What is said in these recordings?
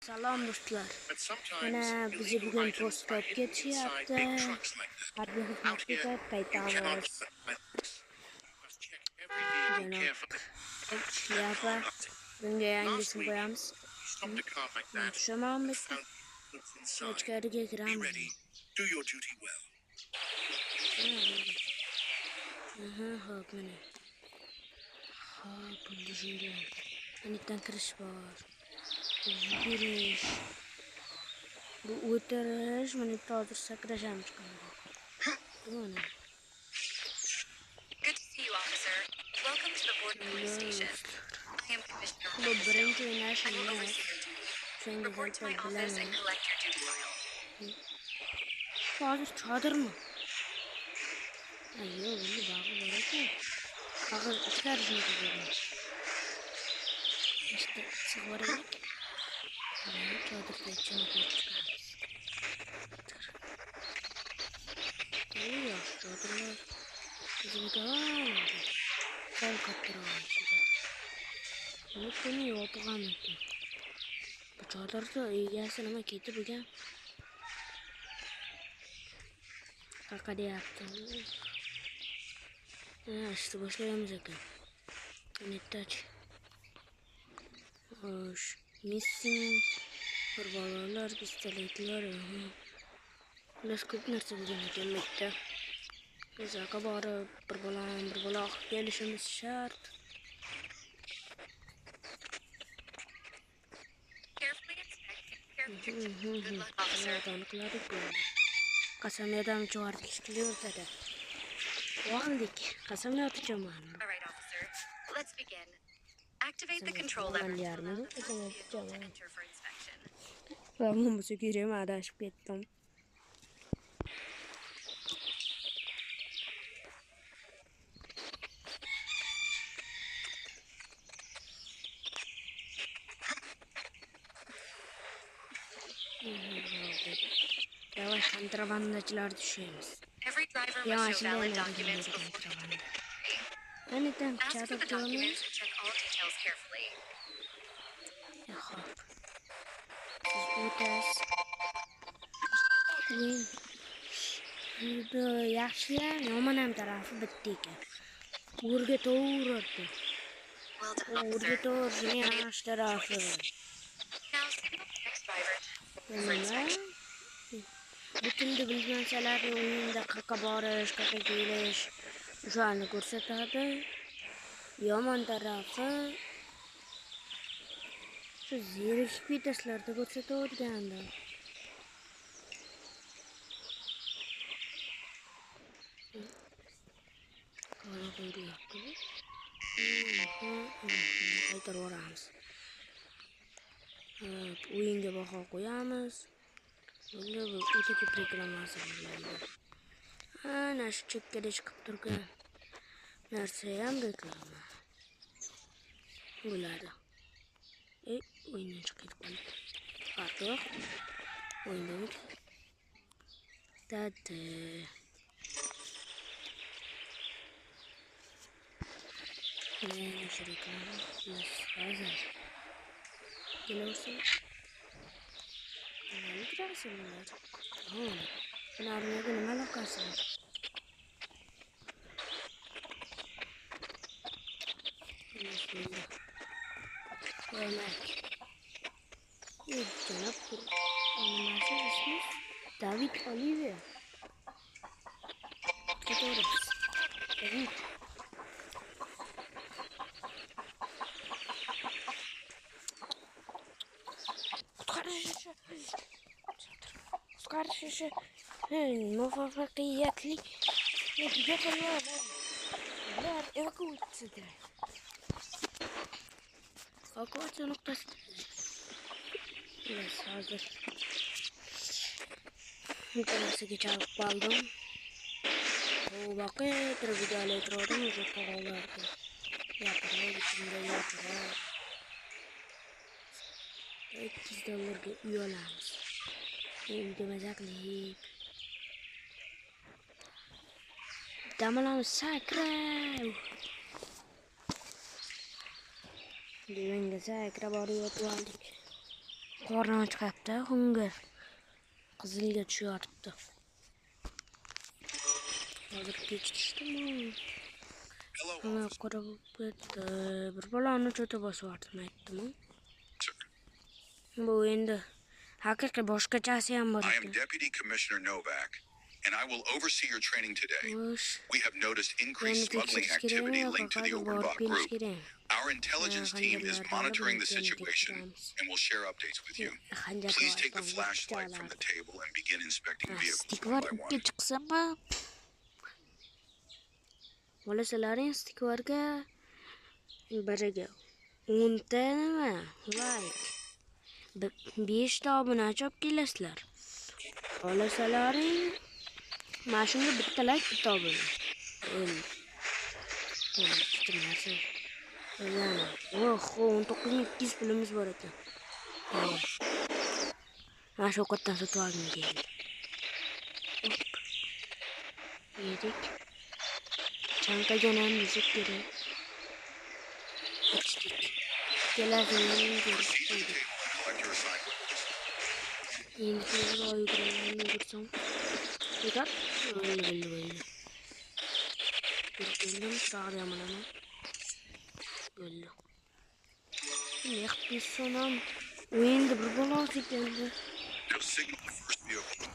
Salom do'stlar. But sometimes Mana bizni illegal bugun items postga are olib hidden inside ketishyapti. big trucks like this. Harbiy Out xizmatga here, you cannot qaytamiz. like this. You must check every vehicle Janob carefully. Yapa. Bunga yangi Last ism week, qo'yamiz. we stopped a car like that Tushaman and bitta. found what's inside. Ichkariga Be kiramiz. ready. Do your duty well. Hop mana. Hop, bunda shunday. Anitdan kirish bor. Yugurish. Bu o'tirish, mana bitta hozir sakrashamiz chiqadi. Mana. Good to see you, officer. Welcome to the Borden Police Station. I am Commissioner Bu birinchi Roy o'ynash I will emas. oversee your duty. Shunga Report to my kelib office and bilaman. collect your duty oil. Hozir chodirmi? Ayyo, buni bag'i bor ekan. Bag'i ichkarishni ko'rdim. İşte sig'voraylik. Mana chodirda ichini ko'rib chiqamiz. Yosh chodirlar. Bizga sal kattaroq ichida. Buni yopigan ekan. Bu chodirda egasi nima ketib ekan? Qaqa deyapti. İşte boshlayamiz ekan. Netach. Xo'sh, missing bolalar, pistoletlar, ular ko'p narsa bo'lgan ekan bitta. Biz yoqqa borib, bir bola olib kelishimiz shart. Carefully inspect and prepare for your duty. Good luck, officer. Aniqladik bo'ldi. Qasamyodam jo'ardik shekilli o'rtada. Oldik. Qasamyod ichaman. All right, officer. Let's begin. Activate the control lever to allow the vehicle to enter for inspection. Ben bu sökürüm adashib ketdim. Yavaş kontrabandachilar tushamiz. Every driver must show valid documents before entering. Anitdan Ask for the chaqirib documents and check all details carefully. Hop. Siz o'tasiz. Bu yaxshilar, yomon ham tarafi bitta ekan. O'rga to'g'ri. Well done, O'rga officer. to'g'ri yaxshi tarafi. Now signal the next driver for Nima? inspection. Butunni bilgansalarni o'yinda qayerga borish, qayerga kelish o'shani ko'rsatadi. Yomon tarafi shu zerikib ketasizlarda ko'rsatayotgandi. Qora qo'ydi. Qaytarib yuboramiz. O'yinga baho qo'yamiz. Bunda bu o'ta ko'p reklamasi bo'ladi. Ana shu chekkada chiqib turgan narsa ham reklama bo'ladi. O'yindan chiqib qoldi. Farqi yo'q. O'yindami? Dada. Mana shu reklama. Hozir. Kelavsin. Nima kirasizlar? Bularga nima aloqasi? Janob nimasi ismi? David Olivier. Ketaveramiz. David. Qutqarish muvaffaqiyatli yakunlanadi. Ular evakuatsiya. Evakuatsiya nuqtasida. Yes, hozir. Internetga chalib qoldim. Bu voqea videolar turdim, o'sha qog'ozlarga. Gapirib, shunday gapirib. $2 uy olamiz. Uyga maza qilib. Dam olamiz, sakrab. Divanga sakrab borib yotgandik. Qorni chiqibdi, hunger. Qizilga tushyapti. Hozir kechikdimi? Hello, Mana officer. qora bo'lib ketdi. Bir bolani cho'ta bosyaptim, aytdim-ku. Bu endi haqiqiy boshqachasi ham bor I am ekan. Deputy Commissioner Novak, and I will oversee your training today. Xo'sh. We have noticed increased Endi smuggling tekshirish activity kerakmi? linked to the Faqat borib Oberbach kelish group. kerak. Our intelligence team is monitoring the situation and will share updates with you. Please take the flashlight from the table and begin inspecting vehicles Stik one var, by itga one. chiqsam-a? Bolasalaring stikvarga biriga 10 ta nima? Like. 5 ta obunachi olib kelasizlar. Bolasalaring mana shunga bitta like, bitta obuna. Oh, 19,200 pulimiz bor ekan. Mana shu ovqatdan sotib olgim keldi. Yedik. Chanqagan ham yeyishib kerak. Ichdik. Kelasini Proceed to the ko'rib table and collect your assignments. endi yugursam. Yugur. Bo'ldi. Keldim, sağda yamanama. Bo'ldi. Ne qilsam, o'yinda bir bola keldi. Now signal the first vehicle.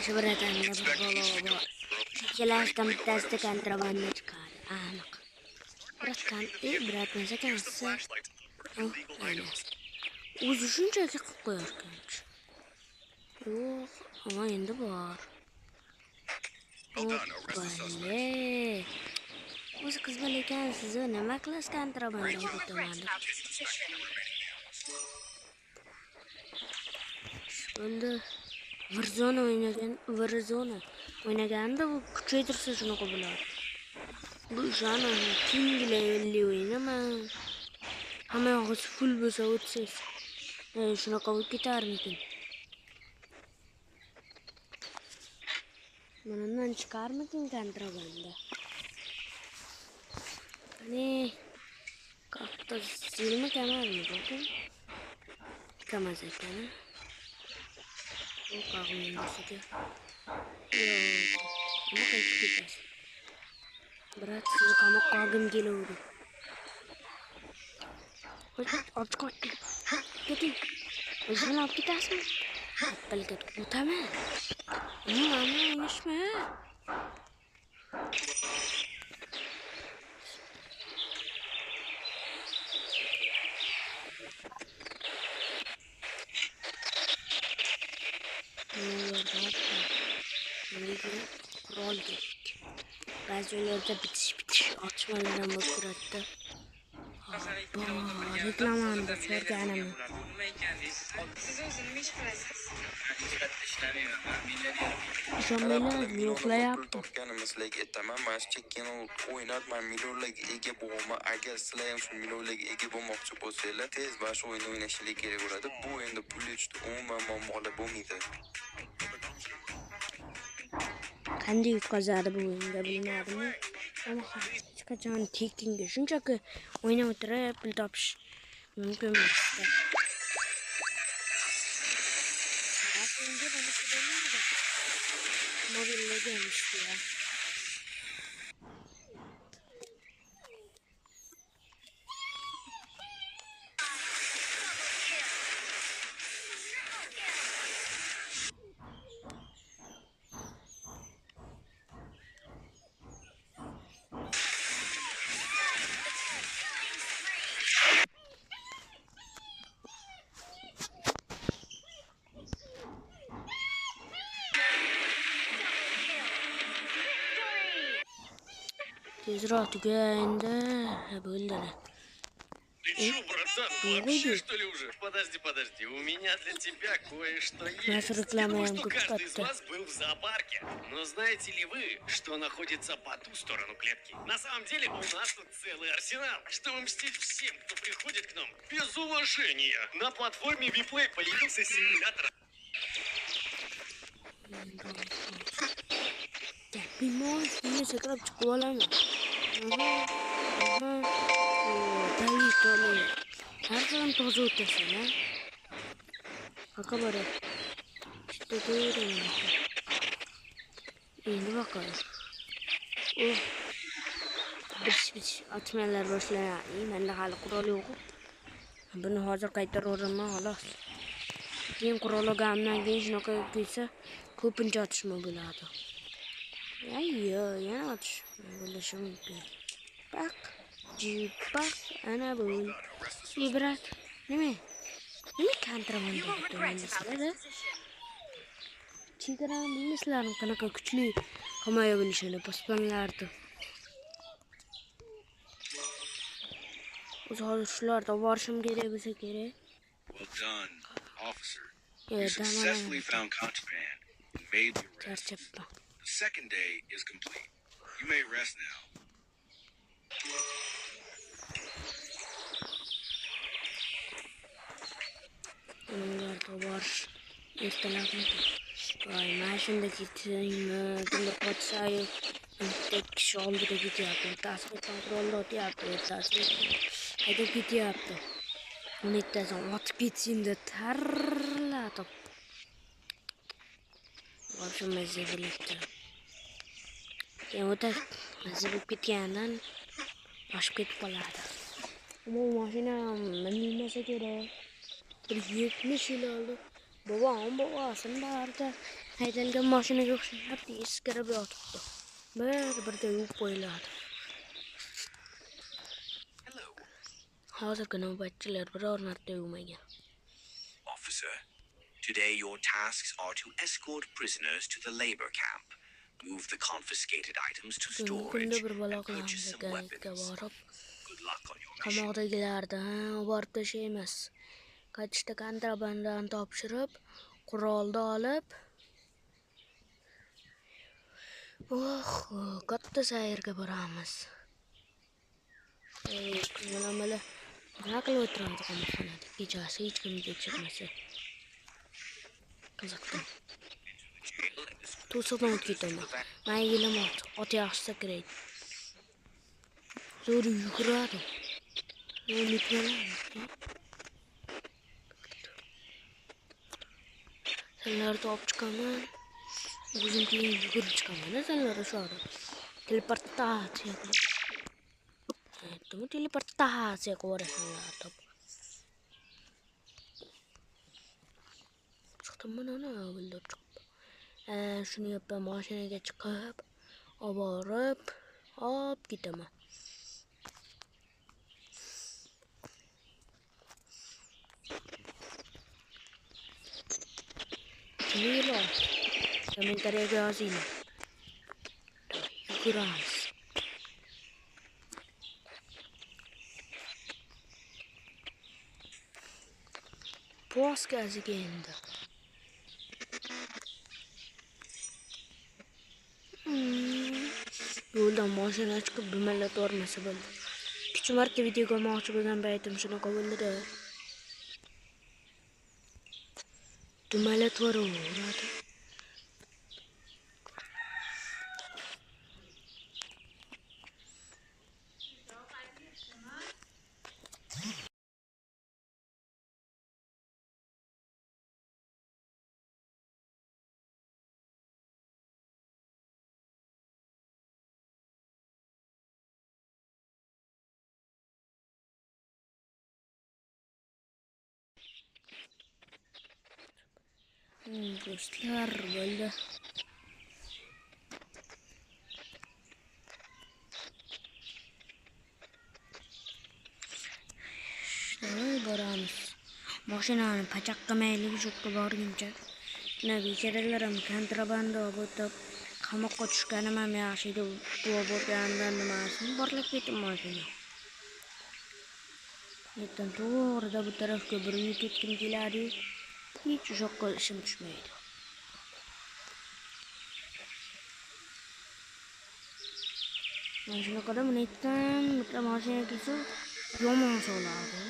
Shu biratanda bir bola bor. Ikkalasidan bittasida kontrabanda chiqadi. Aniq. Biratmasa kansa. O'zi shunchaki qilib qo'yar ekanchi. Yo'q, ama endi bor. Well done. Arrest the suspect. Bale. O'zi qiz bola ekansiz, nima qilasiz kontrabanda o'taman deb. Endi Warzone o'ynaganda bu kuchaytirsa shunaqa bo'ladi. Bu jana King levelli o'ynama. Hamma yog'i full bo'lsa o'tsiz. Shunaqa bo'lib ketarmikin. Bundan chiqarmikin kontrabanda. Qani katta zilmi kamarmi bakın? Kamaz ekan. O qag'ning ustiga. Yo'q. Nima qilib ketasiz? Brat, sizni qamoqqa olgim keluvdi. Olib qo'y. Keting. O'zini olib ketasizmi? Appalga o'taman. Nima o'ynashma? Qurol kerak. Ba'zi joylarda bitish otishmalar ham bo'lib turadi. Reklamani ko'rganim. Ishonmaylar, yo'qlayapti. Topganimizlarga aytaman, mana shu chekkani o'ynab, men millionlarga ega bo'laman. Agar sizlar ham shu millionlarga ega bo'lmoqchi bo'lsanglar, tez mana shu o'yinni o'ynashinglar kerak bo'ladi. Bu o'yinda pul yutishda umuman muammolar bo'lmaydi. Qanday yutqazadi bu o'yinda bilmadim. Ammo hech qachon tekinga shunchaki o'ynab o'tirib pul topish mumkin emas. Mobillarga ishlaydi. Tezroq tuga endi bo'ldi. Ты чё, братан, вообще что ли уже? Подожди, у меня для тебя кое-что есть. Наша Я реклама думаю, им что как каждый из как-то. вас был в зоопарке. Но знаете ли вы, что находится по ту сторону клетки? На самом деле у нас тут целый арсенал, чтобы мстить всем, кто приходит к нам без уважения. На платформе Виплей появился симулятор. Bilmem, yine tekrar çıkıvalarım. Tony. Her zaman tozu ötesi ne? Baka bari. İşte değil. Endi bakalım. Oh. Biz atmalar başlayan. Mende hali kural yok. Bunu hazır qaytarıyorum xolos. Keyin quroli gamdan keyin shunaqa kelsa ko'pincha otishma bo'ladi. Yana otishma bo'lishi mumkin. Bak, bak, ana bu. Ibrat. Nima kontrabanda You will regret about this position. Chegaradan bilmasizlarmi qanaqa kuchli himoya bo'lishini posponlardi. O'zi hozir shularda borishim kerak bo'lsa kerak. Well done, officer. Yeah, You successfully found contraband and made the arrest. Charchapman. The second day is complete. You may rest now. Onlarda borish ertalabmi? Voy, mana shunda ketaymi? Bunda qochsayu tek kishi oldida ketyapti. Tasbih kontrolda o'tyapti. Tasbih haydab ketyapti. Unitdan otib ketsin deb tarlatib. Вообще mazza bo'libdi. Keyin o'ta mazza bo'lib ketgandan oshib ketib qoladi. Ammo mashina minmasa kerak. 70 yil oldi. Bobosim borda haydalgan mashinaga o'xshab eskirib yotibdi. Bir-birda yuvib qo'yiladi. Hozirgi navbatchilar biror marta yuvmagan. Officer, today your tasks are to escort prisoners to the labor camp, move the confiscated items to storage, and purchase some weapons. Good luck on your mission. Qamoqdagilardan borib tashlaymiz. Qaytishda kontrabandan topshirib, qurolni olib, katta sayrga boramiz. Mana nima qilib o'tiradi qamoqxonada? Kechasi hech kim tekshirmasa. Qiziqdim. To'satdan o'tib ketaman. Men yilamoqchi, ot yaxshi sakraydi. Zo'r yuguradi. Senlarni olib chiqaman. O'zim keyin yugurib chiqaman. Senlar o'shada. Teleportatsiya. Teleportatsiya qilaverasizlar. Chiqdim mana bildirib chiqdim. Shuni yapaman, mashinaga chiqib, olib ketaman. Nima? Kommentariyaga yozinglar. Yuguramiz. Poskasiga endi. Yo'ldan mashina chiqib dumalab bormasa bo'ldi. 2 marta video ko'rmoqchi bo'lgan paytim shunaqa bo'ldi-da. Dumalab boraveradi. Do'stlar bo'ldi. Boramiz. Mashinani pachaqqa mayli jo'qqa borguncha. Nabiycharalar kontrabanda o'tib qamoqqa tushganim ham yaxshi edi. Bu bo'lgandan nimasini borlab ketdim mashina. Netdan to'g'rida bu tarafga burilib ketkim keladi. Hiç uzoqqa ishim tushmaydi. Mana shunaqada netdan bitta mashina kelsa yomon soladi.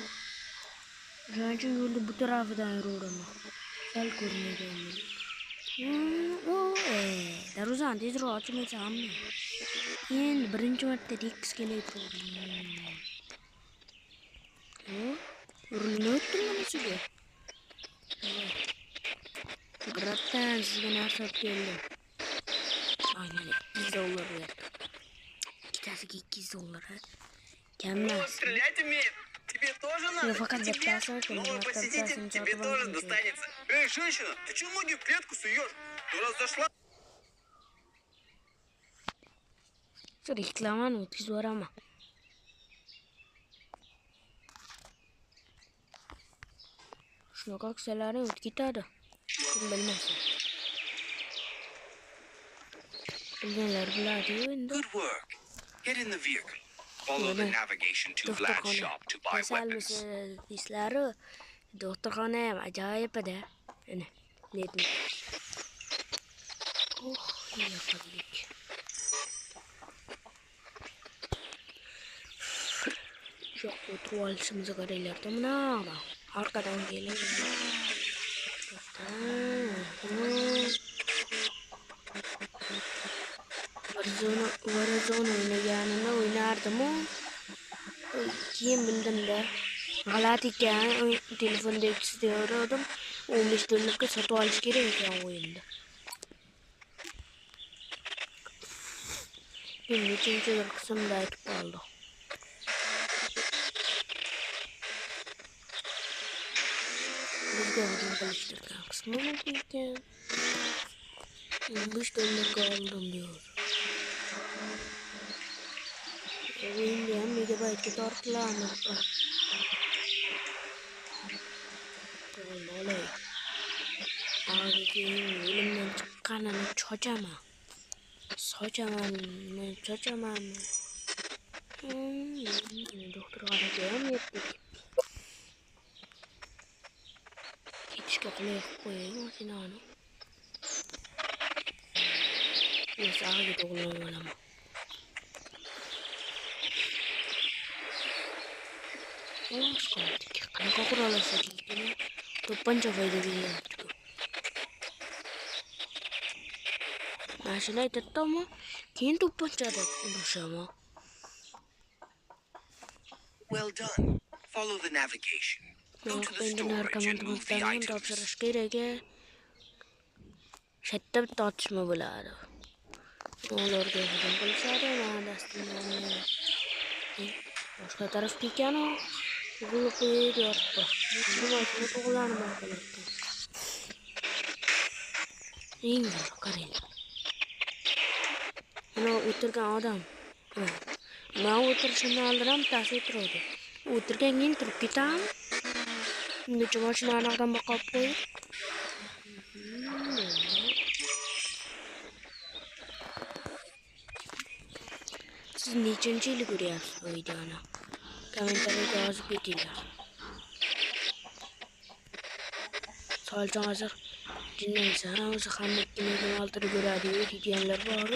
O'shaning uchun yo'lni bu tarafidan yuraveraman. Sal ko'rinmaydi. Darvozani tezroq ochmaysanmi? Endi birinchi marta tekis kelyapti. Urinib o'tdim mana sizga. Grattan sizga narsa olib keldim. Aynan $200 berdim. İkitasiga $200. Kammas. Стрелять умеет. Тебе тоже Я надо? пока Тебе достался, новый но посетитель, достался, тебе но тоже потом достанется. Эй, женщина, ты чего ноги в клетку суешь? Ты раз зашла? Şu reklaman o'tkiz yuboraman. Shunaqa qilsalaring o'tib ketadi. Kim bilmasin. Bilganlar biladi-yu endi. Good work. Get in the vehicle. Follow the navigation to Vlad's shop to buy weapons. Kasalmisiz deysizlar-u. Doktorxona ham ajoyib-da. Ana, netmi? Oh, yoqadek. Yo'q, o'tirib olishimiz keraklarda mana. Arqadan keladi. Warzone o'ynaganini o'ynardim-u. Keyin bildim-da. G'alati ekan, telefonda istiyordum. $15 sotib olish kerak ekan o'yinni. Endi nechinchidir qismda aytib qoldi. Bizga hujum qilishtirgan qismini ekan. $15 oldim diyor. O'yinga ham megabaytga tortilarmoqda. Olay. Keyin elimdan chiqqanini chochaman. Sochaman. Doktorxonaga ham yetdik. Ketishga qulay qilib qo'ying mashinani. Sağga to'g'rilib olaman. Qanaqa qurolasa keyin to'pponcha foyda beryapti. Mashina aytadimi? Keyin to'pponchada urushaman. Well done. Follow the navigation. Go to the storage and move the items. Topshirish kerak. Shetda bitta otishma bo'ladi. Ularga hujum qilishadi, mana dastimni. Boshqa tarafga ekanu, urilib qo'yayapti. Nima uchun to'g'lanib qolibdi? Eng zo'r qarang. Mana o'tirgan odam. Men o'tirishimdan oldin ham bittasi o'tiradi. O'tirgan keyin turib ketadi. Ungacha mashinani aniqdan boqib qo'yib. Siz nechinchi yil ko'ryapsiz bu videoni? Kommentariyga yozib ketinglar. Soljon hozir jinnisan, o'zi hamma kimni oltirib ko'radi deganlar bor.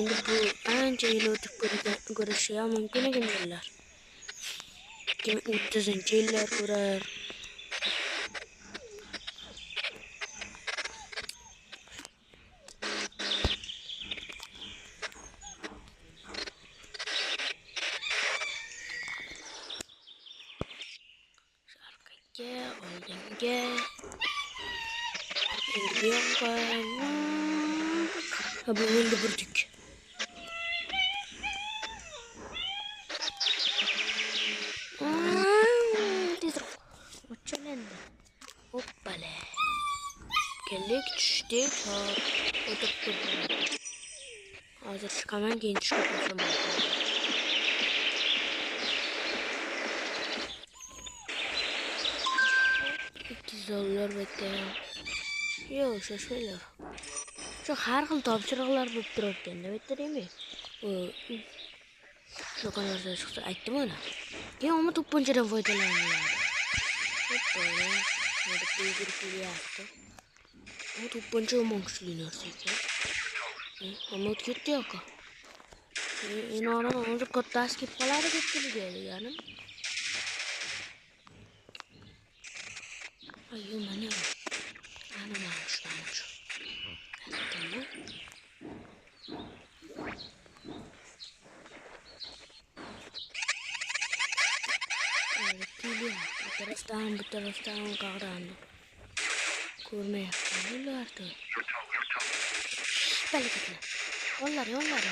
Endi bu ancha yil o'tib ko'rishi ham mumkin ekanlar. Kim 30-yillar ko'rar. Oldinga endi yo'qqa bu endi burdik. Tezroq o'chalendi. Hoppala. Keldik, tushdik. O'tib turdik. Hozir chiqaman, keyin tushib qo'shaman. $200 beklerim. Yo'q, shoshmalar. Shu har xil topshiriqlar bo'lib turibdi-da, bittami? Shu qanday chiqsa aytdim ona. Keyin omma to'pponchadan foydalanadi. Hoppala, mana tegir kelyapti. Bu to'pponcha omon kuchli narsa ekan. Omma o'tib ketdi yo'q. Endi ona hozir kattasi kelib qoladi deb kelganim. Ayo mana. Ana shu. Aytdimmi? Tili. Bu taraftan karanlık. Ko'rmayapman harakatlar. Yollar.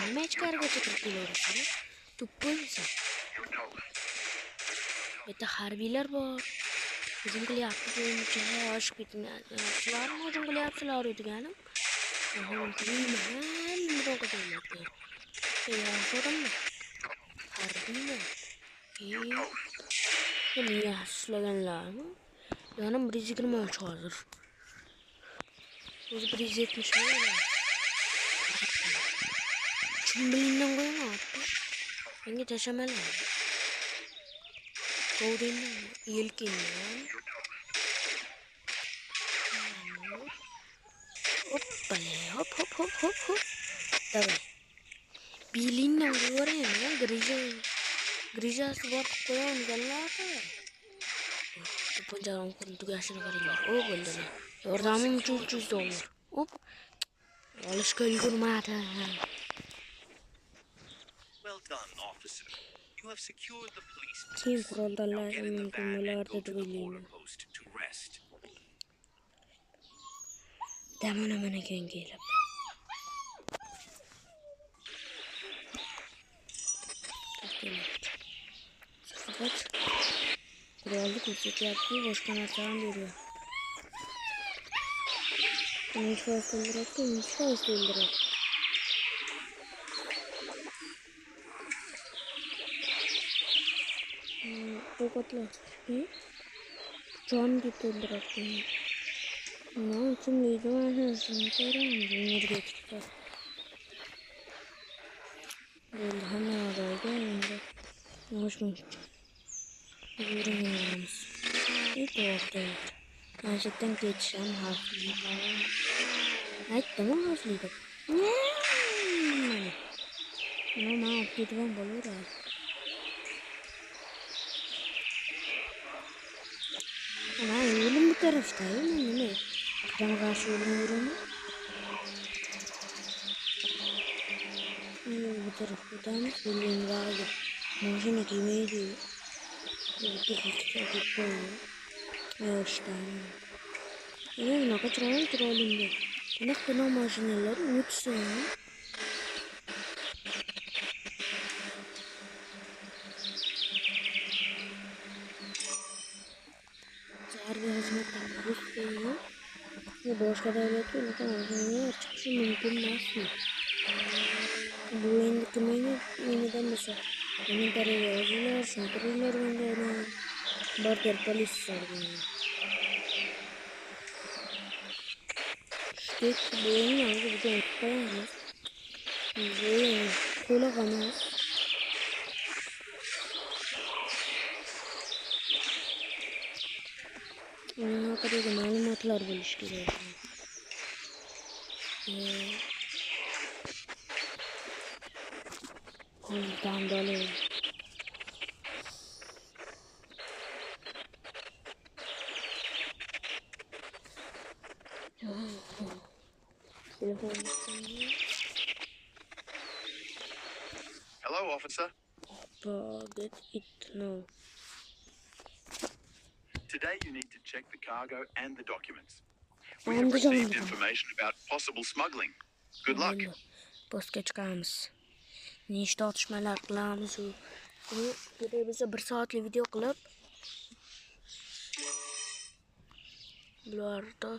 Nima ichkariga chiqib kelaverishadi? Tuppoysan. Bu yerda harbiylar bor. Hujum qilyapti, oshib ketmayaptilarmi? Hujum qilyaptilar deganim. Nimadan qilyapti? Yaxshi harbiylar. Buni yaxshilaganlarmi? Yonim 123 hozir. O'zi 170 mi? Chumbilindan qo'ymoqda. Menga tashlamalar. Qo'ydingmi? Yelkindan. Hoppale, hop. Davay. Bilindan qo'yaraymi? Grijasi bor qo'yganlar-ku. Punjaron tugashini qaranglar. O bo'ldi. Yordamim uchun $300. Hop. Olishga ulgurmadi. Well done, officer. You have secured the police Kim base. quroldalar Get in the van and muhimlar go deb to the o'ylayman. border post to rest. Damini mana kelib. Faqat qurolni ko'rsatyapti, boshqa narsa ham beriyor. Necha foiz to'ldiradi? Ovqatlar. Jonga to'ldiradi. Nima uchun deydi? Mana shuni ko'ramiz, energetika. Bo'ldi, hamma joyga endi. Moshmoshcha. Yuraveramiz. To'g'ri. Masjiddan ketish ham xavfli. Aytdim, xavfli deb. Mana. Nima olib ketib ham bo'laveradi. Ana, yo'lim bu tarafda, nima? Qadam qarshi yo'lim yuraman. Bu tarafdan yo'limga mashina kelmaydi. Bunaqa chiroyli. Bunaqa mashinalar o'tsin. Harbiy xizmatlarni Rossiya boshqa davlatga unaqa mashinalar chiqishi mumkin emasmi? Bu endi kimnidan bo'lsa, kommentariyaga yozinglar, tushuntiringlar menga. Border politsiyasiga. Shtek bo'lmaydi, bugun qo'yamiz. Bu to'liq emas. Uning haqidagi ma'lumotlar bo'lish kerak. Dandoli. Hello, officer. Get it now. Today you need to check the cargo and the documents. We We have have received received information about possible smuggling. Good luck. Postga chiqamiz. Nechta otishmalar qilamiz u. Kerak bo'lsa 1 soatlik video qilib bularda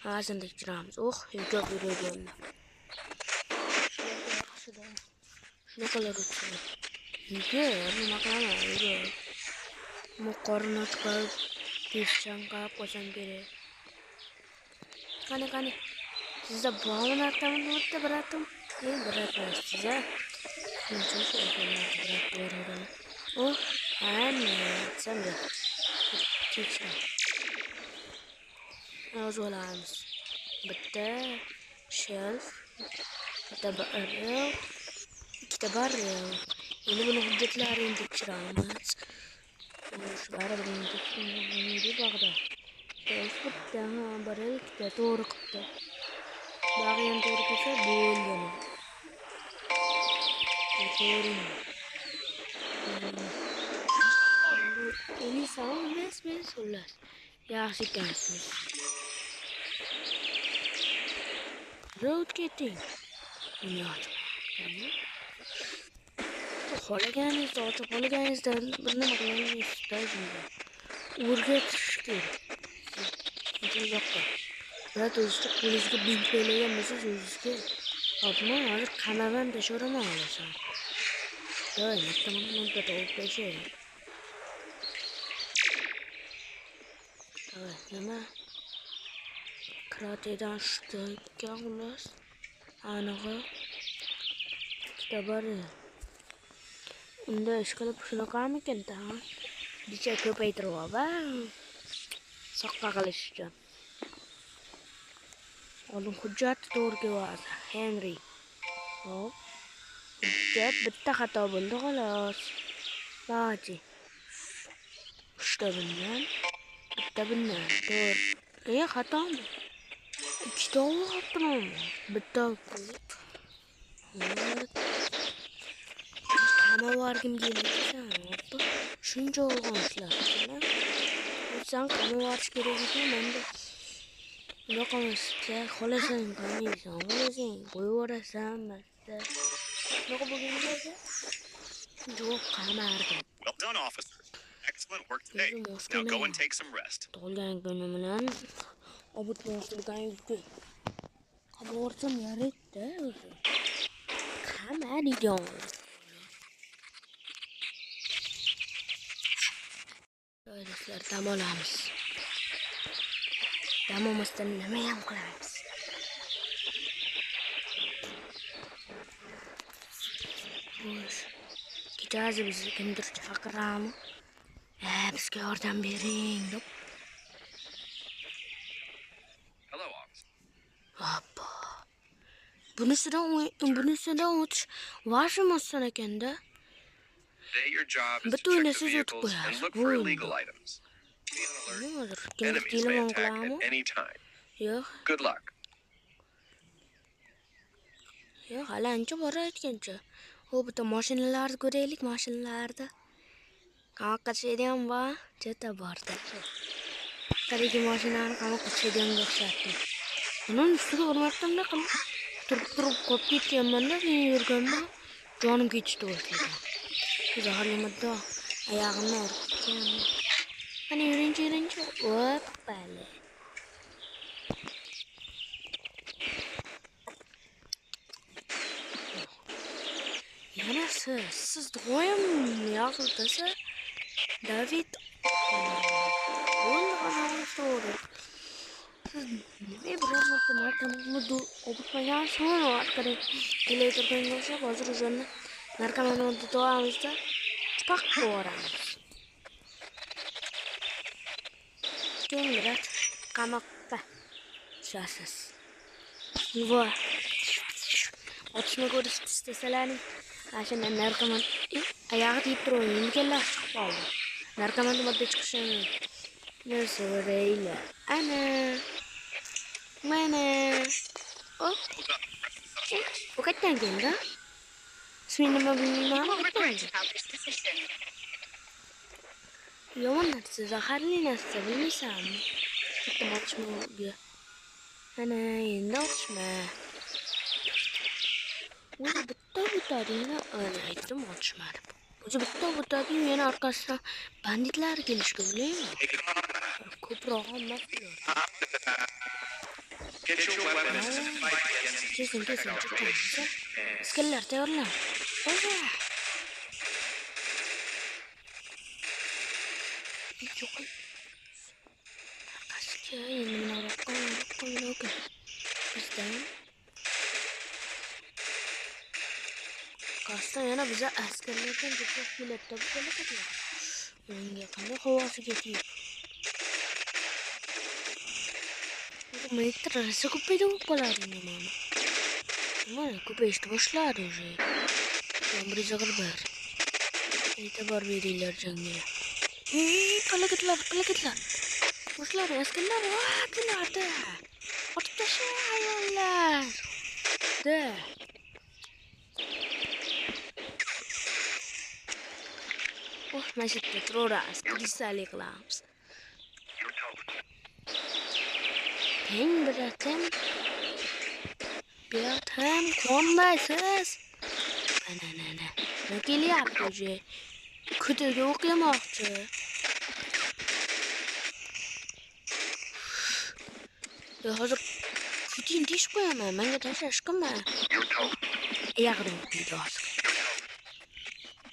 hazin tekshiramiz. Yo'q yuraganlar. Shunaqa o'tsin. Nima qilaman? Muqorni chiqarib, teshdan qarab qo'ysam kerak. Qani. Sizda bormi narxlarni o'tda biratim? Biratmas siz-a? Shuncha birat beradi. Ana, senga. Tekshir. Yozib olamiz. Bitta shelf, bitta barrel, ikkita barrel. Endi buni hujjatlarini tekshiramiz. Shu barrelni tekshiramiz bog'da. Bitta barrel, ikkita to'g'ri qildi. Bag'yan to'g'ri kelsa bo'ldi. To'g'ri. Endi Xullas. Yaxshi ekansiz. Road ketting. Xohlaganingizda ochib, xohlaganingizda bir nima qilasizda shunda. O'rgatish kerak. Bunday yoqqa. Biroq o'zingizga qo'lingizga bint qo'ylagan bo'lsangiz o'zingizga topmay hozir qamaman tashoraman olasan. Yo'q, maktabimda o'qishim. Nima? Karatedan shtaga xullas. Anig'i kitobar. Unda ish qilib shunaqamikin-da? Bicha ko'paytirib va soqqa qilish uchun. Oldin hujjat to'g'ri keladi. Henry. Hop. Hujjat bitta xato bo'ldi xolos. Baji. 3 ta bundan, bitta bundan. To'g'ri. Xatomi? 2 ta olibman. Bitta. Qamavargim keldi-san. Shuncha olg'onsizlar. Sen qamavarish kerak ekan, menda. Yo'qamizda xolasang qamaysan, xolasang qo'yaverasan, masta. Nima bo'lganda? Yo'q, qamardim. Well done, officer. Excellent work today. Now go and take some rest. Tug'ilgan kunim bilan obod bo'lganingizga qamaversam yaraydi o'zi. Qamarjon. Do'stlar, dam olamiz. Dam olmasdan nima ham qilamiz? Xo'sh. Kechasi bizni kimdir chaqirami? Bizga yordam bering deb. Hello, officer. Hoppa. Bunisidan o'tish vashimozsan ekanda. Today your job is But to doing check this the is what vehicles we and have. look for illegal items. Be on alert. Enemies may attack at any time. Yo'q, Good luck. yo'q, hali ancha bor aytgancha. O bitta mashinalarni ko'raylik, mashinalarda. Qamoqqa tushadigan bor, cheta borda. Qarigi mashinani qamoqqa tushadigan o'xshatdi. Uning ustiga urmoqdan qilib turib qolib ketganman-da, men yurganda jonim ketishdi boshlagan. Zaharlamadda oyog'imni urgan. Qani yurinchi. Oppale. Yana siz doim yozildisi David. Bundan sonra ne biror marta narkomanni o'qitmagan so'ng orqada kelayotgan bo'lsa, hozir o'zini narkomanni tutamiz-da, chiqib boramiz. Keyinroq qamoqqa tushasiz. Va otishma ko'rish istesalaring, ashuna narkoman oyog'i tiyib turib, yengillar chiqib qoldi. Narkomanni modda chiqishini so'raylar. Ana. Mana. Oh. Bu qayerdan keldi? Ismini nima bilmayman. Yomon narsa, zaharli narsa bilmaysanmi? Bitta ochma. Ana, endi ochma. O'zi bitta butadingni aytdim ochmadi. O'zi bitta butading yana orqasidan banditlar kelishga o'ylayman. Ko'proq emas. Get your weapons to fight against Kesin. Skillar tayyorlan. Arkasiga endi nima qo'ymoq. Bizdan Qasdan yana biza askarlardan ko'proq keladi bo'ladi. Menga qanday havosiga tegib. Metr rasa ko'paydi bo'ladi mana. Mana ko'payishni boshladi уже. Bir zag'irbar. E'tibor beringlar jangga. Qalaqitlar. Boshlar askarlar vaqtlarda. Otib tashlay ayollar. Da. Masjidda turamiz, kristalli qilamiz. Sen bırakın. Bir atam konmaysiz. Ne geliyor hoca? Kötüge okuyamakçı. Ya hazır kötüyüm diş koyamam. Ben de taş aşkım ben. Ayağını okuydu hazır.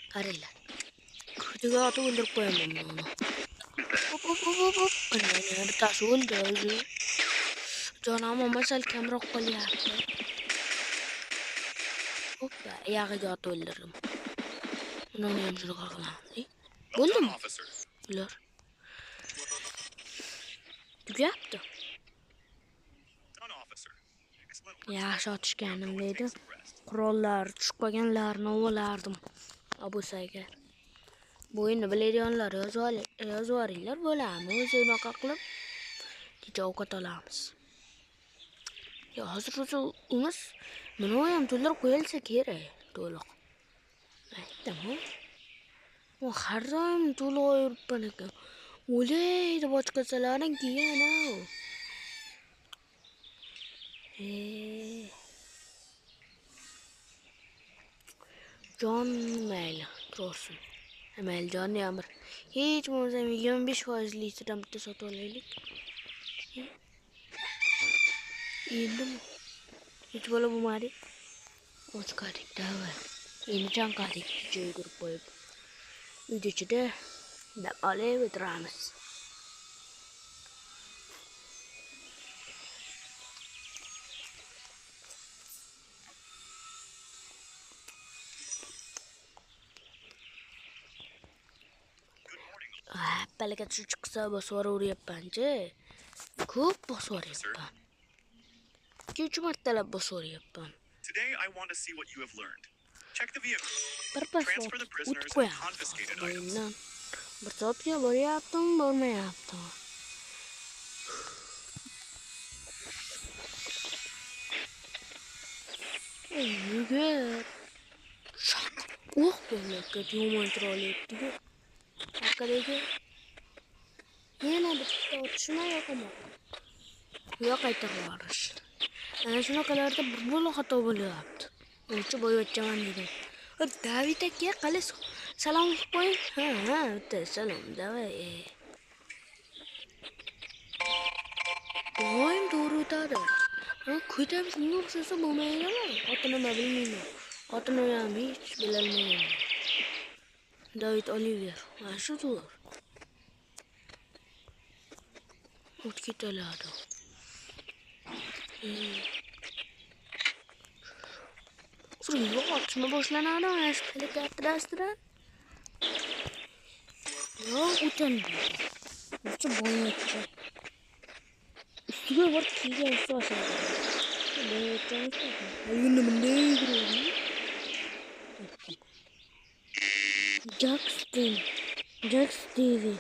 Karıyla. Kötüge atı öldürüp koyamam onu. Hop. Anne bir taş öldü. Canım masal kamera koyuyordu. Hoppa ayağıga atı öldürürüm. Onun yanıcılık akılan. Buldu mu? Bilir. Ne yaptı? Yaxşı atışkanımdaydı. Kurallar, çıkmaganlarını ovalardım. Abu Saygar. Bu oyunu biladiganlar yazıvaringlar bo'lamiz. O'z o'ynaqa qilib kecha ovqat olamiz. Ya hozir o'zimiz buni ham to'ldirib qo'yilsa kerak, to'liq. Aytdim-ku. U har doim to'liq yuribman ekan. O'lay deb ochqasalaring keyin Can mayli tursin. Mayli jon yamir. Hech bo'lmasa 25% litrdan bitta sotib olaylik. Endimi? Hech bola bo'lmadi. Ochqadik davay. Endi chanqadik joy yugurib qo'yib. Uyda ichida dam olib o'tiramiz. Appalaga chiqsa bosor uryapman-chi. Ko'p bosor yapman. 2-3 martalab bosor yapman. Today I want to see what you have learned. Check the vehicle. Transfer the prisoners and confiscated items. Bir soatga boryaptim, bormayaptim. Yugur. Shak. Bo'lmakka yomon trolleyapti-ku. Arkadagi yana bitta otishma yo'qmi? Yo'q qaytarib. Ana shunaqalarda bir bo'la xato bo'lyapti. O'sha boyvachchaman dedim. David aka qalay salom qo'ying. Ha, bitta salom davay. Doim to'g'ri o'tadi. Ko'tam shunga o'xshasa bo'lmaydimi? Otini bilmayman. Otini ham hech bilolmayman. David Oliver. Mana shu to'g'ri. O't ketiladi. Fırında atma boşlanadi, mana shu helikopterdan. Yo, o'tandi. Necha boyatchi. Ustiga bir kiygan ustosi. Ayuni bunday yuguradi. Jack Stevie.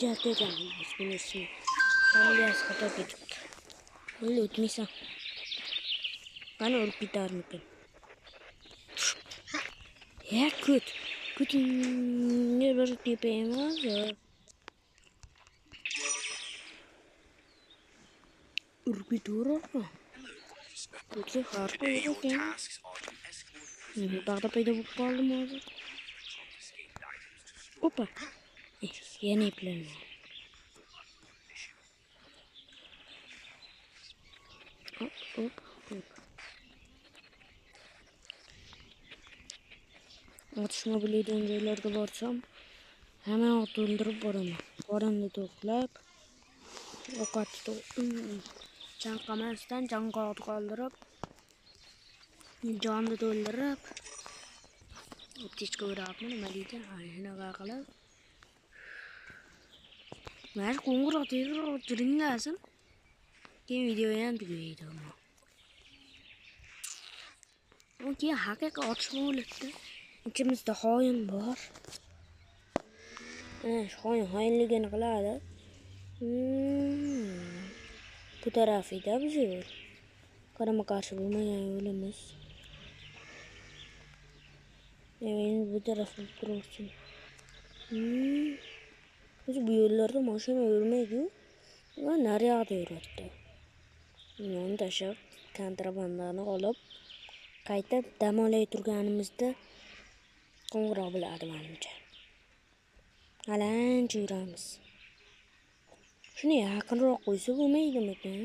Jack ekan ismi. Familiyasi xato ketibdi. Öyle o'tmaysan. Bana urib ketarmikin. Ya Kutni bir tepa emas. Urib ketaverarmi? Kutga farqi Today yo'q your ekan. tasks are to escort Bug'da paydo bo'lib qoldim hozir. Opa. Yana iplanma. Hop. Otishma biladigan joylarga borsam, hemen ot o'ldirib boraman. Qorinni to'qlab, ovqatni chanqamasdan chanqoq qoldirib, jonni to'ldirib, optichka o'rabmi nima deydi? Shunaqa qilib. Mana qo'ng'iroq tezroq jiring lazım. Keyin video ham tugaydi. Keyin haqiqiy otishma bo'ladi. İçimizde xoin bor. Shu xoinligini qiladi. Bu tarafida biz yo'l. Qarama qarshi bo'lmagan yo'limiz. Endi bu tarafga tursin. Biz bu yo'llarda mashina yurmaydi-yu. Va naryoqda yuradi. Uni tashlab kontrabandani olib qaytib dam olay turganimizda qo'ng'iroq bo'ladi menimcha. Alancha yuramiz. Shuni yaqinroq qo'ysa bo'lmaydimikan?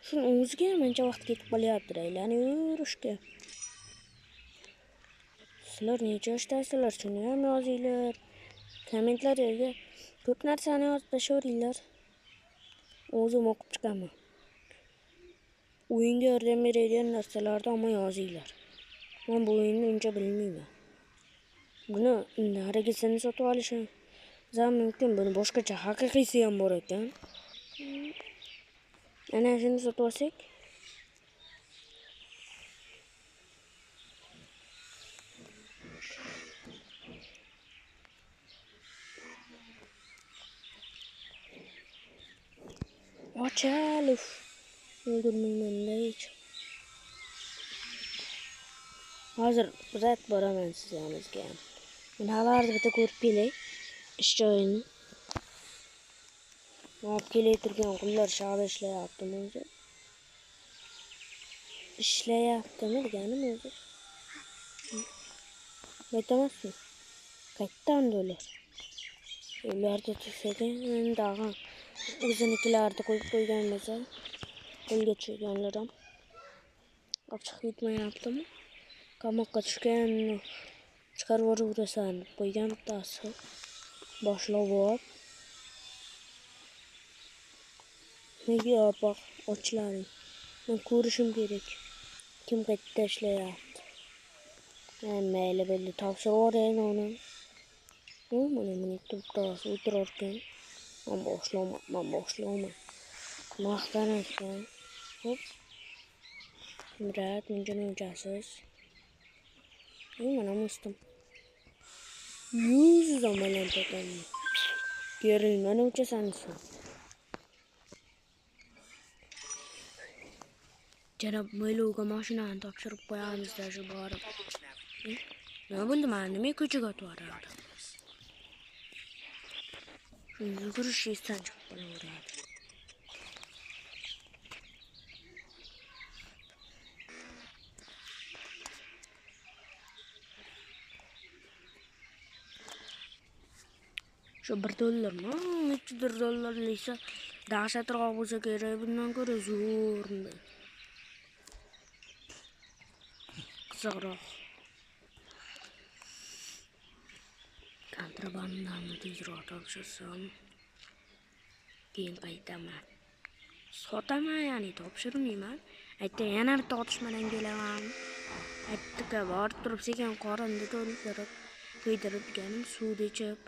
Shuni o'ziga mencha vaqt ketib qolyapti, aylanib yurishga. Sizlar necha yoshdasizlar? Shuni ham yozinglar. Kommentlarga ko'p narsani yozib tashlayveringlar. O'zim o'qib chiqaman. O'yinga yordam beradigan narsalarni hamma yozinglar. Men bu o'yinni uncha bilmayman. Buni narigisini sotib olishim mumkin. Buni boshqacha haqiqiysi ham bor ekan. Ana shuni sotib olsak. Ochalif. O'ldirmayman hech. Hozir uzat boraman sizlarga. Nimalarni bitta ko'rib kelay. Ish joyini. Olib kelay turgan qullar shag'da ishlayaptimi o'zi? Ishlayaptimi deganim o'zi? Aytamasmi? Qayerdan ular? Ularda tursagan dag'an o'zinikilarni qo'yib qo'ygan bo'lsa, qo'lga tushganlar ham ochiq ketmayaptimi? Qamoqqa tushgan chiqarib yuborasan deb qo'ygan bittasi boshlab olib. Nega opoq ochlaring? Men ko'rishim kerak. Kim qayerda ishlayapti? Mayli bo'ldi, topshirib yuborayin uni. Mana to'ptos o'tirarkan. Men boshlayman. Maqtanasdan. Hop. Murat, menga nechasiz? Mana mustim. 100 zamalan takaman. Keling, mana uchasansan. Janob Mo'ylovga mashinani topshirib qo'yamiz-da shu borib. Nima bo'ldi, men nima ko'chaga o'tib borardim? Shu yugurish esdan chiqib qolaveradi. Shu $1 $3 esa dahshatroq bo'lsa kerak, bundan ko'ra zo'rmi? Qiziqroq. Kontrabandani tezroq topshirsam, keyin qaytaman. Sotaman, ya'ni topshirmayman. Aytda yana bitta otishmadan kelaman. Aytdika borib turib sekin qorinni to'ldirib, to'ydiribganim suvda ichib.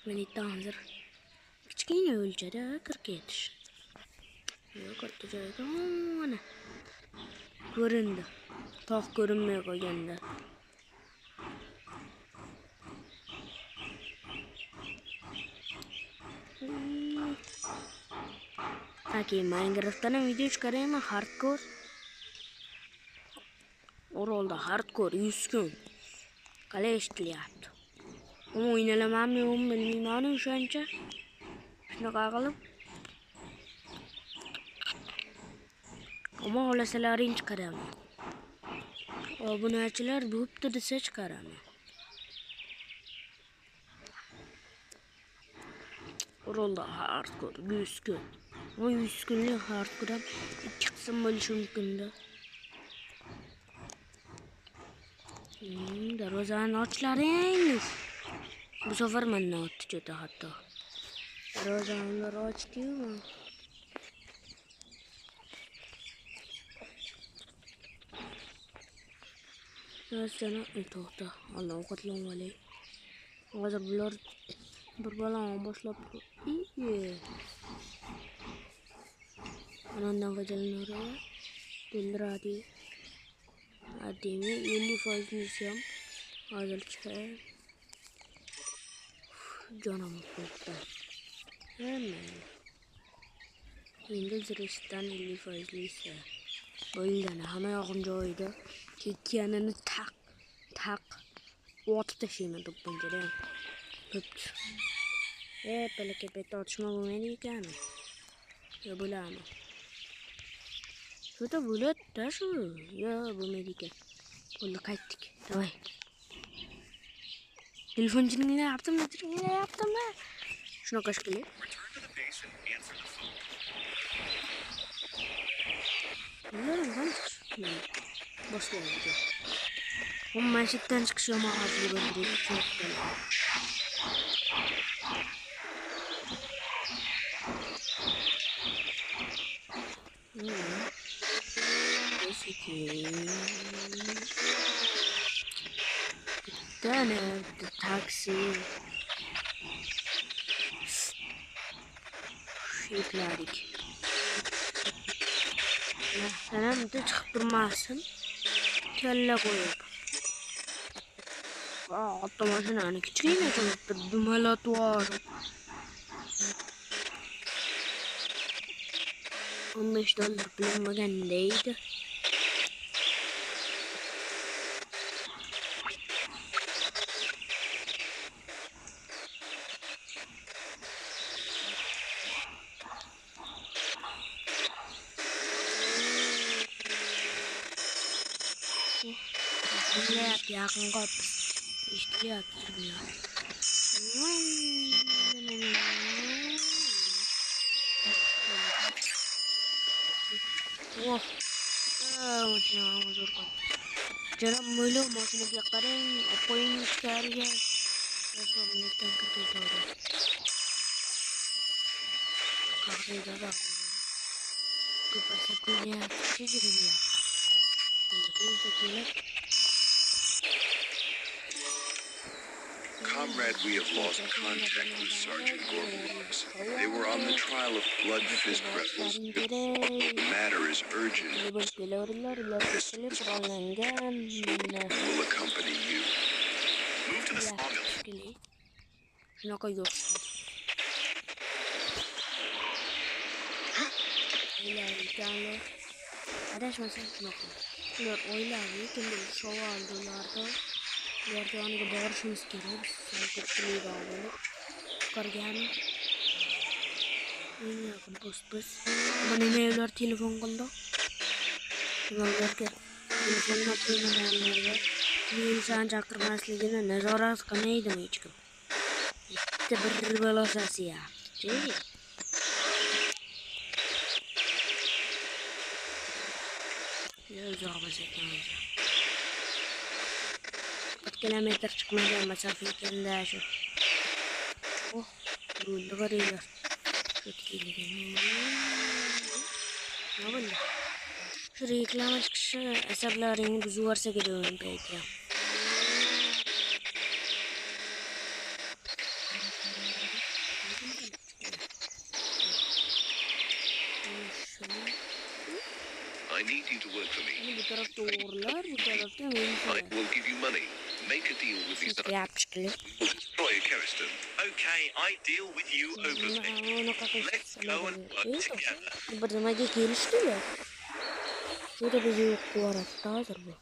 Mendan hozir kichkina o'lchada kirib ketish. Yo'q, katta joyga mana ko'rindi. Tog' ko'rinmay qolganda. Aka, Minecraft'dan video chiqarayman, hardcore. Orolda hardcore 100 kun. Qalay ishlayapti? O'ynalamanmi, bilmayman o'shancha. Shunaqa qilib. Ammo xohlasalaring chiqaraman. Obunachilar bo'pti desa chiqaraman. Orolda hardcore 100 kun. O 100 kunlik hardcore 2 qism bo'lishi mumkin-da. Darvozani ochlaring. Bu safar mendan o'tdi juda hatto. Darvozani ochdim. Sana to'xta. Allah ovqatlanib olay. Hozir bular bir balon boshlab anandan foydalanadi. Dilradi. Ademi 50% ham hozircha jonim qo'ydi. Endi zirishdan 50% bo'lgan hamma yog'im joyida ketganini taq taq otib tashlayman to'pponchadan. Bo'pti. Palakapetda otishma bo'lmaydi ekan. Yo bo'ladimi? Shuda bo'ladi-da shu. Yo bo'lmaydi ekan. Bo'ldi, qaytdik. Davay. Telefon jinglayaptimi? Shunaqa shekilli. Return to the base and answer the phone. Bunlardan chiqish. Boshlaydi. Mashitdan chiqish yomon xavfli bo'ldi. The taxi. Yükledik. Hemen de çıkıp durmasın. Kelle koyup. Hatta maşinanı küçüğüne çalıştırdım hala tuvar. 15 dolar bilinmegandeydi. Yakın kapı. İşte yatırmıyor. Wah, macam zor kan. Jangan mulu macam dia kering, apa yang cari ya? Berapa menitan kita tahu. Kakek jaga. Kupasnya punya, cici punya. Ini sekilas. Comrade, we have lost contact with Sergeant Gorbalovs. They were on the trial of blood fist rebels. The matter is urgent. This will accompany you. Move to the sawmill. Şuna yok. İleride adashmasam shunaqa. Ular oilaviy kimdir shov oldilarda. Ularga yoniga borishimiz kerak. Biz ko'pchilik olib qurgani. Eng yaqin do'stmiz. Mana ular telefon qildi. Ularga telefonni qo'ymaganlarga inson chaqirmasligini nazorat qilmaydimi hech kim. Bitta bir balosasi yapti. Uzoqmas ekan. 1 kilometr chiqmagan masofa ekanda shu. Oh, yo'lda qaranglar. Nima bo'ldi? Shu reklama chiqishi asablaringni buzib yuborsa kerak payti. I need you to work for me. Bu tarafta uğurlar, bu tarafta menimse. I will give you money. Make a deal with these Yapışkili. will destroy Keriston. Okay, I deal with you openly. Let's go and work together. Bir nimaga kelishdi ya. Juda bizi yo'q qilyapti hozir bu.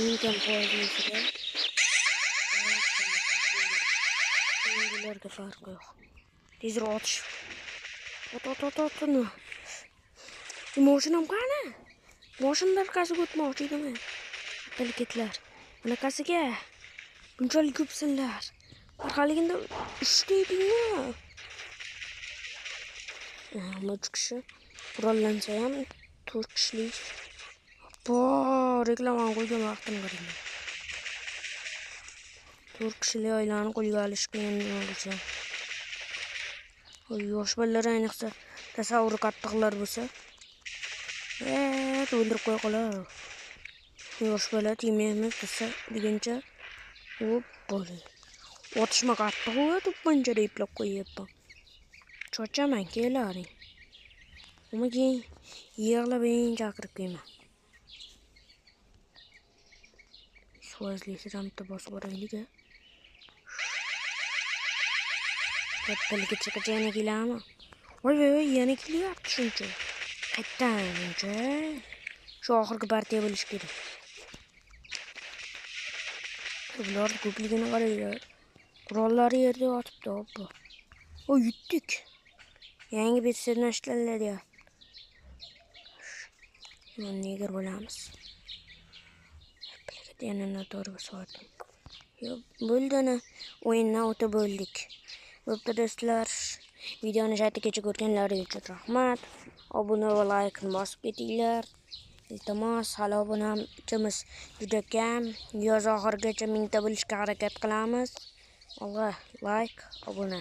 Imkon qo'yishga. Bularga farqi yo'q. Tezroq otish. Ot. Mashinam qani? Mashinlar orqasiga o'tmoqchi edim. Harakatlar. Bunaqasiga bunchalik ko'psinlar. Orqaligida 3 deydingmi? Ammo chiqishi qurollansa ham 4 kishilik. Reklama qo'ygan vaqtini qarang. 4 kishilik oilani qo'lga olish qiyin bo'lsa. Yosh bolalar ayniqsa tasavvur qattiqlar bo'lsa, o'ldirib qo'ya qolar. Yosh bola temaymiz desa deguncha u bo'ldi. Otishma qattiq o'tib panjara iplab qo'yapman. Cho'chaman kelaring. Umaga yig'lab chaqirib kelman. Svazlisi ramta bosib boraylik. Kattalikka chiqajana kelami? Voy, yana kelyapti shuncha. Qayerdan shuncha? Shu oxirgi partiya bo'lish kerak. Bular ko'pligini qaranglar. Qurollari yerda yotibdi, oppa. O, yutdik. Yangi betsedni ishlanlar ya. Buni negar bo'lamiz. Yana noto'g'ri bosdim. Yo'q, bo'ldini. O'yindan o'tib bo'ldik. Bo'pti do'stlar. Videoni shartigacha ko'rganlaringiz uchun rahmat. Obuna va laykni bosib ketinglar. Iltimos, hali obunachimiz juda kam. Yoz oxirigacha 1000 ta bo'lishga harakat qilamiz. Alloh, like, obuna.